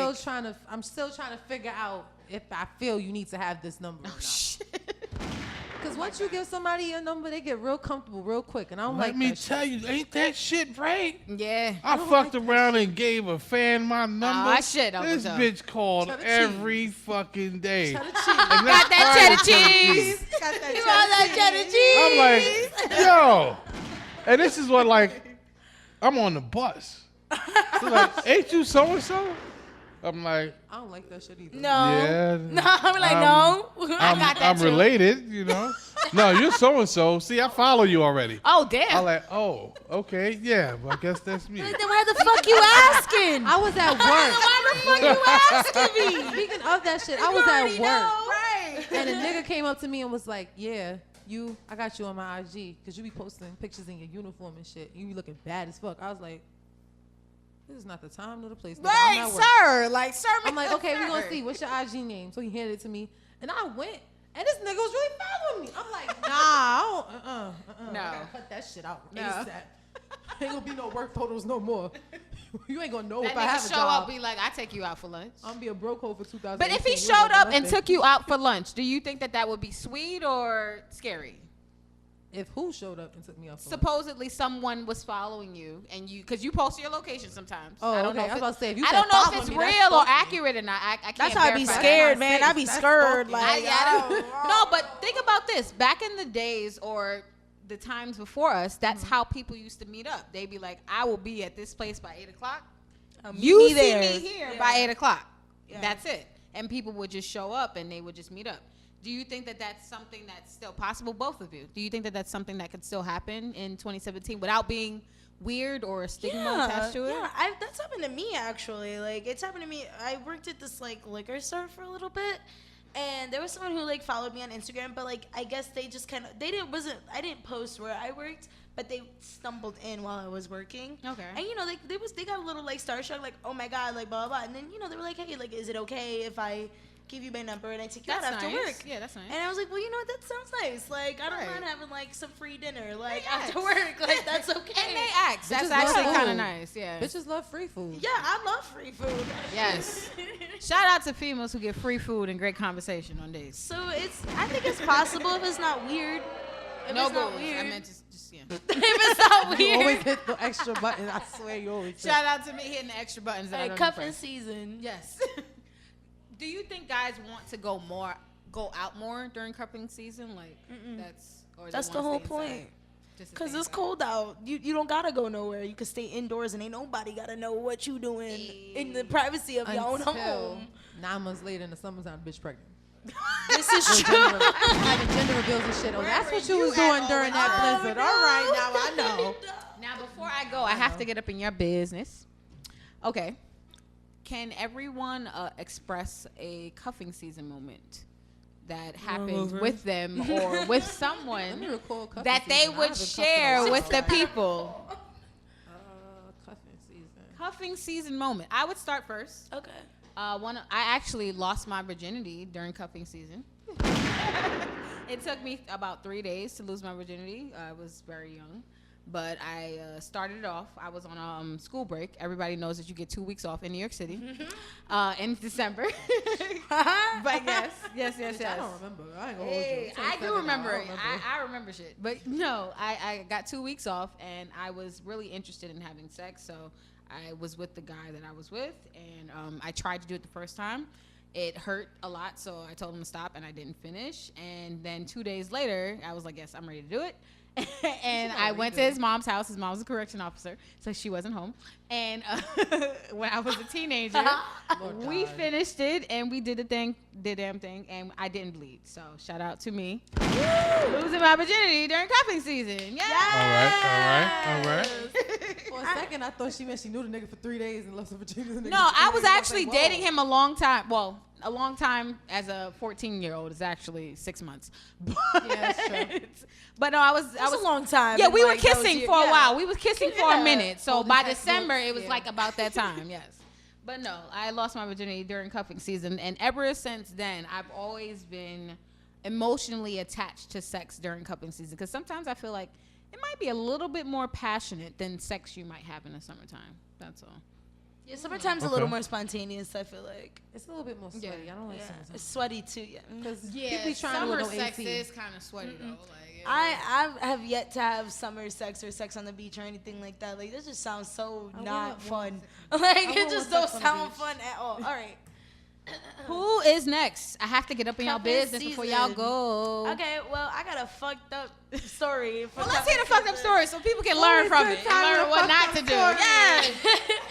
still trying to figure out if I feel you need to have this number. oh, shit. Because once you give somebody your number, they get real comfortable real quick, and I don't Let like me that tell shit. you, ain't that shit right? Yeah. I fucked around and gave a fan my number. I should, Uncle This Joe. bitch called Cheddar every fucking day. Cheddar cheese. And Got that's that fine cheddar for me. cheese. Got that you want that cheddar cheese? I'm like, yo. And this is what, like, I'm on the bus. She's like, ain't you so-and-so? I'm like, I don't like that shit either. No. yeah. No, I'm like, no. got that I'm too. related, you know. No, you're so-and-so. See, I follow you already. Oh, damn. I'm like, oh, okay, yeah, well, I guess that's me. Then why the fuck you asking? I was at work. Why the fuck you asking me? Speaking of that shit, I was You at already work. know. Right. And a nigga came up to me and was like, yeah, I got you on my IG because you be posting pictures in your uniform and shit. You be looking bad as fuck. I was like, this is not the time nor the place. Nigga. I'm Right, at work. sir. Like, sir. I'm like, okay, we're going to sir. see. What's your IG name? So he handed it to me. And I went. And this nigga was really following me. I'm like, nah, I don't, No. I gotta cut that shit out. No. ASAP. Ain't gonna be no work photos no more. You ain't gonna know That if I have nigga a show job. up, be like, I take you out for lunch. I'm gonna be a broke hoe for 2000. But if he showed up and took you out for lunch, do you think that would be sweet or scary? If who showed up and took me off? Supposedly someone was following you, and because you post your location sometimes. Oh, I don't okay. know I was about to say, if you I said don't know if following it's me, that's real or stalking. accurate or not. I can't. That's how I be verify that. scared, man. That's I be that's scared. stalking. Like, No, but think about this. Back in the days or the times before us, that's how people used to meet up. They'd be like, I will be at this place by 8 o'clock. You me see there. me here by 8 o'clock. Yeah. That's it. And people would just show up and they would just meet up. Do you think that that's something that's still possible, both of you? Do you think that that's something that could still happen in 2017 without being weird or a stigma attached to it? Yeah, that's happened to me actually. Like, it's happened to me. I worked at this like liquor store for a little bit, and there was someone who like followed me on Instagram, but like I guess they just kind of I didn't post where I worked, but they stumbled in while I was working. Okay. And you know, like they got a little like starstruck, like, oh my god, like blah blah blah, and then you know they were like, hey, like, is it okay if I give you my number and I take you out after work? Yeah, that's nice. And I was like, well, you know what? That sounds nice. Like, I don't Right. mind having like some free dinner, like They after asked. work. Like, that's okay. And they ask. That's Bitches love actually kind of food. nice. Yeah. Bitches love free food. Yeah, I love free food. Yes. Shout out to females who get free food and great conversation on dates. So I think it's possible if it's not weird. If No it's not goals. weird. I meant just yeah. if it's not You always weird. hit the extra button. I swear you always. hit. Shout out to me hitting the extra buttons that I Like don't cuffing press. season. Yes. Do you think guys want to go out more during cupping season? Like or they That's the wanna whole stay point. inside? Just to Cause stay it's inside? cold out. You don't gotta go nowhere. You can stay indoors and ain't nobody gotta know what you doing in the privacy of your own Until home. 9 months later in the summertime, bitch pregnant. This is true. Having gender reveals and shit. Oh, that's what you was doing during that blizzard. All right, now I know. Now, before I go, I have to get up in your business. Okay. Can everyone express a cuffing season moment that happened with them or with Let someone me recall cuffing that they season. I would haven't cuffed in a share while. with the people? Cuffing season. Cuffing season moment. I would start first. Okay. I actually lost my virginity during cuffing season. It took me about 3 days to lose my virginity. I was very young. But I started it off. I was on a school break. Everybody knows that you get 2 weeks off in New York City in December. But yes. I don't remember. I ain't gonna hold Hey, you. I do remember it. I I remember shit. But no, I got 2 weeks off, and I was really interested in having sex. So I was with the guy that I was with, and I tried to do it the first time. It hurt a lot, so I told him to stop, and I didn't finish. And then 2 days later, I was like, yes, I'm ready to do it. And I went to his mom's house. His mom was a correction officer, so she wasn't home. And when I was a teenager, we finished it, and we did the damn thing, and I didn't bleed. So shout out to me losing my virginity during cuffing season. Yeah. All right. For a second, I thought she meant she knew the nigga for 3 days and lost her virginity. No, I was actually dating him a long time. Well, a long time as a 14-year-old is actually 6 months. Yeah, that's true. But no, I was a long time. Yeah, and, we were like, that was kissing your- for a yeah. while. We was kissing for a Yeah. minute. So Holding by textbooks, December, it was yeah. like about that time. Yes. But no, I lost my virginity during cuffing season, and ever since then, I've always been emotionally attached to sex during cuffing season. Because sometimes I feel like it might be a little bit more passionate than sex you might have in the summertime. That's all. Yeah, summertime's a Okay. little more spontaneous, I feel like. It's a little bit more sweaty. Yeah. I don't like Yeah. summertime. It's sweaty too, yeah. Because people be trying to summer with no sex AC. is kind of sweaty though. Like, yeah. I have yet to have summer sex or sex on the beach or anything like that. Like, this just sounds so I not wouldn't fun. want Like, I it wouldn't just want don't sex on the sound beach. fun at all. All right. Who is next? I have to get up in y'all Cuffing business before y'all season. go. Okay, well, I got a fucked up story. For Well, let's hear the cuffing fucked up season. story so people can learn Always from good it and time learn to what fucked not up to do. stories.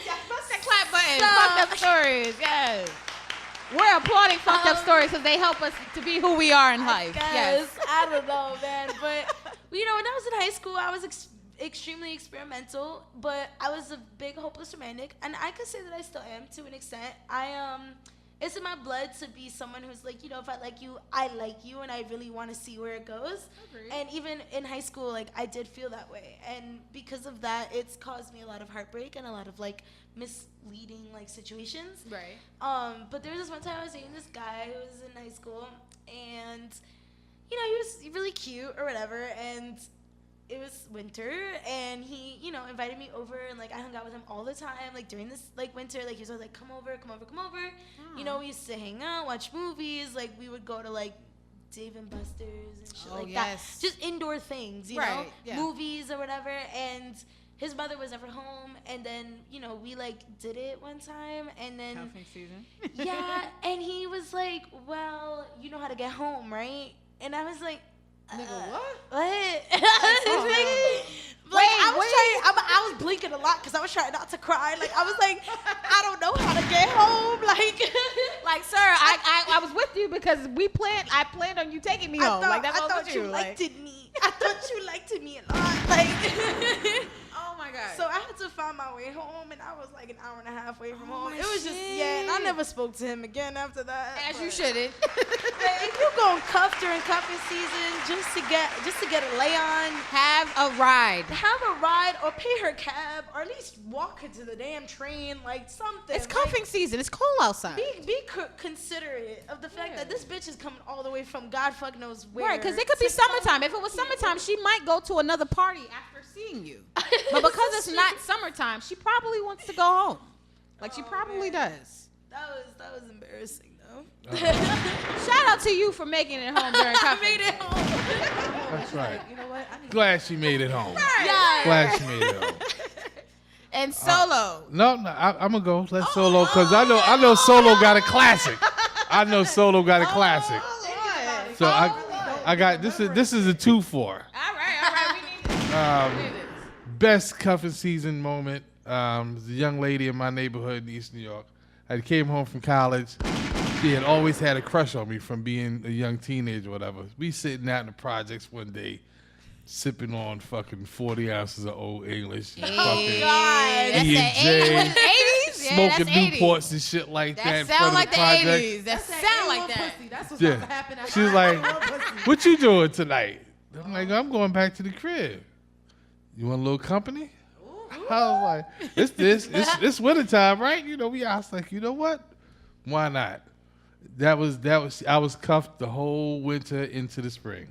Yes. Press that clap button. So- Fucked up stories. Yes. We're applauding fucked up stories because they help us to be who we are in life. Yes. I don't know, man. But, you know, when I was in high school, I was extremely experimental, but I was a big hopeless romantic. And I could say that I still am to an extent. It's in my blood to be someone who's like, you know, if I like you, and I really want to see where it goes. Agreed. And even in high school, like, I did feel that way. And because of that, it's caused me a lot of heartbreak and a lot of, like, misleading, like, situations. Right. But there was this one time I was dating this guy who was in high school, and, you know, he was really cute or whatever, and it was winter, and he, you know, invited me over, and, like, I hung out with him all the time, like, during this, like, winter, like, he was always like, come over. You know, we used to hang out, watch movies, like, we would go to, like, Dave and Buster's and shit Oh, like yes. that. Just indoor things, you know, Right, yeah. movies or whatever. And his mother was never home. And then, you know, we like did it one time. And then, Cuffing season. yeah. And he was like, well, you know how to get home, right? And I was like, Nigga, what? What? Oh, Like, I was blinking a lot because I was trying not to cry. Like, I was like, I don't know how to get home. Like, sir, I was with you because I planned on you taking me home. Like, that's I what thought with you you. liked me. I thought you liked me a lot. Like, oh my God. so I had to find my way home, and I was like an hour and a half away from home. my It was just, shit. yeah, and I never spoke to him again after that. As you but- shouldn't. If you going cuff during cuffing season just to get a lay on, Have a ride. have a ride or pay her cab or at least walk her to the damn train, like something. It's like, cuffing season. It's cold outside. Be considerate of the fact that this bitch is coming all the way from God fuck knows where. Right, because it could be to come summertime. If it was summertime, she might go to another party after seeing you. But because it's not summertime, she probably wants to go home. Like, she Oh, probably man. does. That was embarrassing though. Shout out to you for making it home during I cuffing. made it home. That's right. You know what? I need Glad she made it home. Yeah. Glad she made it home. And Solo. No, I'm gonna go. Let's Solo, cause I know Solo got a classic. I know Solo got a classic. Lord. So I got this is a 2-4. All right. We need this. Best cuffing season moment. There's a young lady in my neighborhood in East New York. I came home from college. She had always had a crush on me from being a young teenager or whatever. We sitting out in the projects one day, sipping on fucking 40 ounces of Old English. Oh, fucking God. That's E the and J, 80s. 80s? Yeah, smoking that's 80s. Newports and shit like that. in That front sound of like the project. 80s. That That's sound like A1 that. pussy. That's what's Yeah. about to happen. She was like, what you doing tonight? I'm like, I'm going back to the crib. You want a little company? I was like, it's wintertime, right? You know, I was like, you know what? Why not? That was I was cuffed the whole winter into the spring.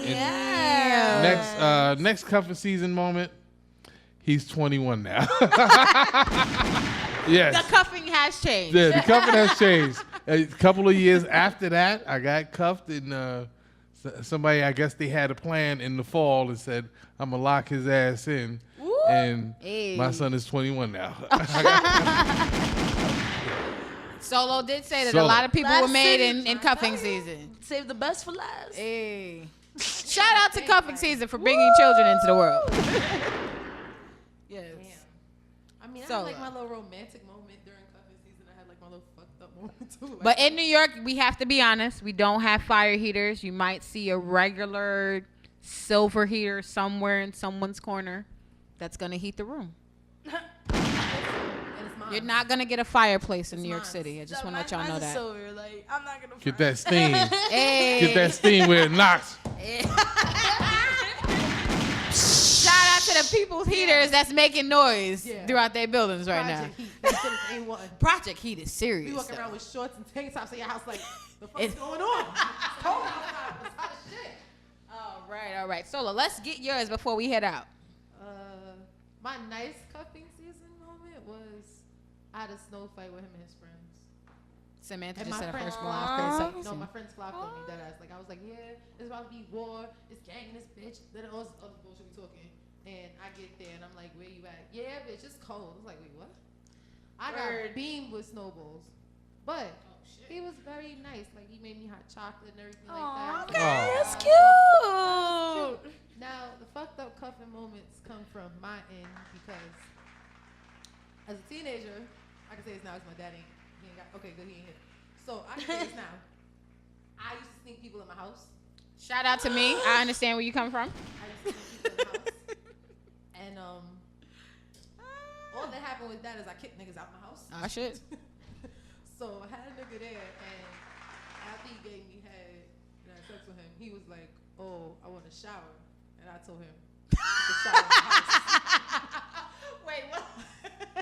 Damn. Next cuffing season moment, he's 21 now. Yes. The cuffing has changed. Yeah, the cuffing has changed. A couple of years after that, I got cuffed, and somebody, I guess they had a plan in the fall and said, I'm going to lock his ass in. Woo. And Hey. my son is 21 now. Solo did say that Solo. a lot of people Last were made city. in cuffing season. Save the best for last. Hey. Shout out to cuffing season for bringing children into the world. Yes. I mean, I So, had like my little romantic moment during cuffing season. I had like my little fucked up moment too. Like, But in New York, we have to be honest. We don't have fire heaters. You might see a regular silver heater somewhere in someone's corner that's going to heat the room. and it's mine. You're not going to get a fireplace in It's New York mine. City. I just No, want to let y'all know mine's that. silver. Like, I'm not gonna Get front. that steam. Hey. Get that steam where it knocks. Shout out to the people's heaters that's making noise Yeah. throughout their buildings right Project now. Heat. That shit is A1. Project Heat is serious. We walking though. around with shorts and tank tops in your house like, the fuck's It's- going on? It's cold outside. It's hot as shit. All right. Solo, let's get yours before we head out. My nice cuffing season moment was I had a snow fight with him and his friends. Samantha And just my said her friends first flopped. one. No, my friends flopped on me, dead ass. Like I was like, yeah, it's about to be war. It's gang in this bitch. Then all this other bullshit we talking. And I get there and I'm like, where you at? Yeah, bitch, it's cold. I was like, wait, what? I got beamed with snowballs, but he was very nice. Like he made me hot chocolate and everything like that. Okay, Aw. that's cute. Now, the fucked up cuffing moments come from my end because as a teenager, I can say this now because my dad he ain't got, okay, good, he ain't here. So I can say this now. I used to sneak people in my house. Shout out to me. I understand where you come from. I used to sneak people in my house. And all that happened with that is I kicked niggas out my house. Oh, shit. So I had a nigga there, and after he gave me head and I sex with him, he was like, oh, I want to shower. And I told him, to shower in the house. Wait, what?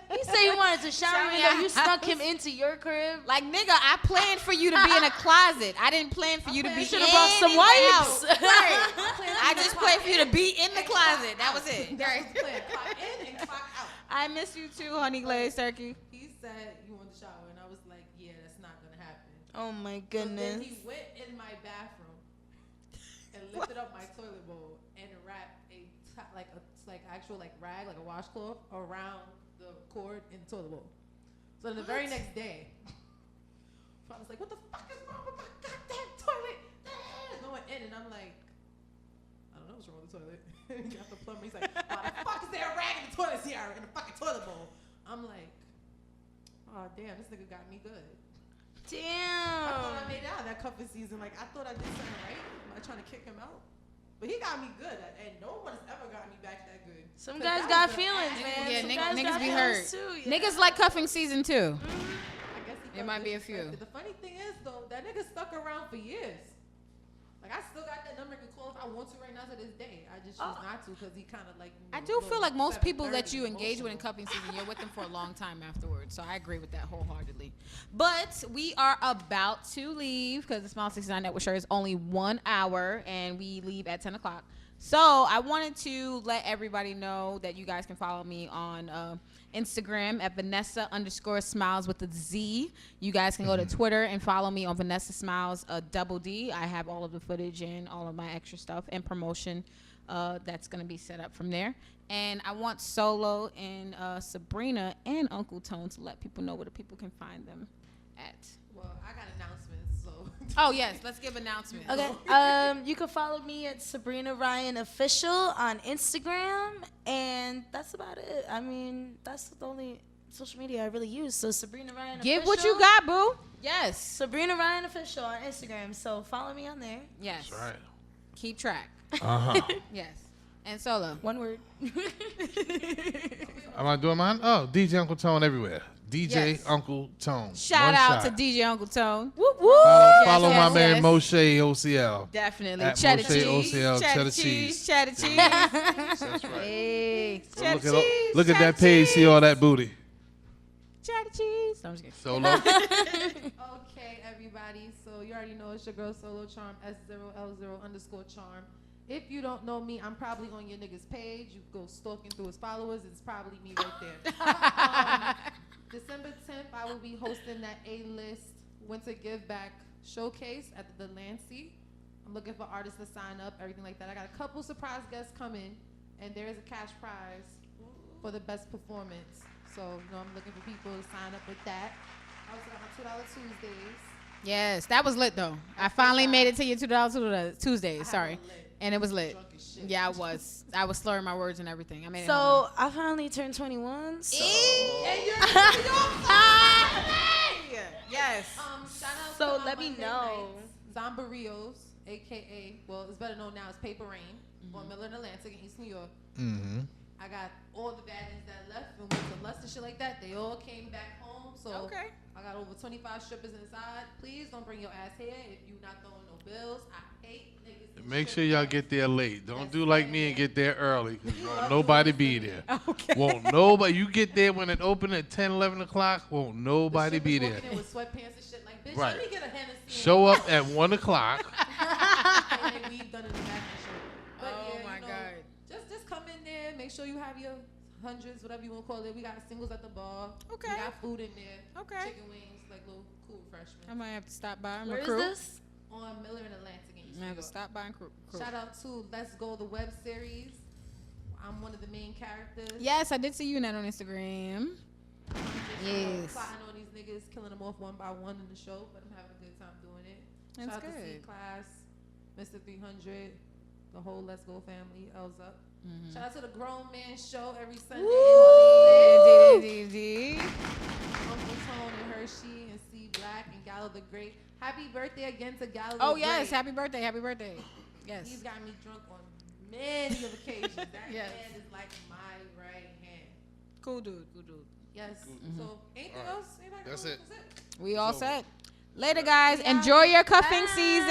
He said he wanted to shower Shower me, in though. your You snuck house. him into your crib. Like, nigga, I planned for you to be in a closet. I didn't plan for you to be You should in have brought some and wipes. out. Right. I just planned for you to be in the closet. That was it. That was the plan. Clock in and clock out. I miss you too, honey glazed turkey. He said you want to shower, and I was like, yeah, that's not gonna happen. Oh my So then goodness. he went in in my bathroom and lifted up my toilet bowl and wrapped like actual like rag, like a washcloth around the cord in the toilet bowl. So then the very next day, I was like, "What the fuck is wrong with my goddamn toilet?" Going in, and I'm like, "I don't know what's wrong with the toilet." He got the plumber. He's like, "Why the fuck is there a rag in the toilet seat in the fucking toilet bowl?" I'm like, "Oh damn, this nigga got me good." I thought I made it out of that cuffing season. Like, I thought I did something right. Am I trying to kick him out? But he got me good, and no one has ever gotten me back that good. Some guys got feelings, man. Yeah, Some niggas guys be got hurt. feelings too, yeah. Niggas like cuffing season too. I guess he It might be a few. disrespected. The funny thing is, though, that nigga stuck around for years. Like, I still got that number. I can call if I want to right now to this day. I just choose not to because he kind of like. I do feel like most people that you engage with in cuffing season, you're with them for a long time afterwards. So I agree with that wholeheartedly. But we are about to leave because the Smiles69 Network show is only 1 hour and we leave at 10 o'clock. So I wanted to let everybody know that you guys can follow me on Instagram at Vanessa_Smiles with a Z. You guys can go to Twitter and follow me on Vanessa Smiles double D. I have all of the footage and all of my extra stuff and promotion that's going to be set up from there. And I want Solo and Sabrina and UncleTone to let people know where the people can find them at. Well, I got announcements, so. Oh, yes. Let's give announcements. Okay. You can follow me at Sabrina Ryan Official on Instagram, and that's about it. I mean, that's the only social media I really use. So Sabrina Ryan Give Official. what you got, boo. Yes. Sabrina Ryan Official on Instagram. So follow me on there. Yes. That's right. Keep track. Yes. And Solo. One word. Am I doing mine? Oh, DJ UncleTone everywhere. DJ Yes. UncleTone. Shout out to DJ UncleTone. Whoop whoop. Follow yes, my man yes. Moshe OCL. Definitely. At Cheddar Moshe cheese. OCL, Cheddar cheddar cheese. cheese. Cheddar cheese. That's right. Hey. So Cheddar look cheese. look at cheddar that page, cheese. see all that booty. Cheddar cheese. No, I'm just kidding. Solo. Okay, everybody. So you already know it's your girl Solo Charm, S0L0_charm. If you don't know me, I'm probably on your nigga's page. You go stalking through his followers. It's probably me right there. December 10th, I will be hosting that A-list Winter Give Back Showcase at the Delancey. I'm looking for artists to sign up, everything like that. I got a couple surprise guests coming, and there is a cash prize for the best performance. So, I'm looking for people to sign up with that. I also got my $2 Tuesdays. Yes, that was lit though. I finally made it to your $2 Tuesdays. Sorry, and it was lit. Drunk as shit. Yeah, I was. I was slurring my words and everything. I made it. So I finally turned 21. So. And you're Yes. Shout out So to my let me Monday know. nights, Zombarios, aka, well, it's better known now as Paper Rain, on Miller and Atlantic in East New York. Mm-hmm. I got all the baddies that left and went to Lust and shit like that. They all came back home. So Okay. I got over 25 strippers inside. Please don't bring your ass here if you not throwing no bills. I hate niggas. in Make strip sure y'all clubs. get there late. Don't Yes, do like yeah, me and yeah. get there early. Cause won't nobody be there. Okay. Won't nobody. You get there when it open at 10, 11 o'clock. Won't The nobody be strippers there. walking in with sweatpants and shit like, bitch, Right. let me get a Hennessy. Show up at 1 o'clock. And then we've done it in the back and shit. But Oh yeah, my you know, God. just come in there. Make sure you have your hundreds, whatever you want to call it. We got singles at the bar. Okay. We got food in there. Okay. Chicken wings, like little cool refreshments. I might have to stop by. I'm Where a is crew. this? On Miller and Atlantic in East I New have to York. stop by and crew. Shout out to Let's Go, the web series. I'm one of the main characters. Yes, I did see you in that on Instagram. Yes. Plotting on these niggas, killing them off one by one in the show, but I'm having a good time doing it. That's Shout out to good. C-Class, Mr. 300, the whole Let's Go family, L's up. Mm-hmm. Shout out to the Grown Man Show every Sunday. Woo! in UncleTone and Hershey and C Black and Gallo the Great. Happy birthday again to Gallo Oh the yes, Great. happy birthday, happy birthday. Yes. He's got me drunk on many of occasions. That Yes. man is like my right hand. Cool dude, cool dude. Yes. So anything All right. else? Anybody That's else? it. That's it. We all So- set. Later, guys. Enjoy your cuffing season.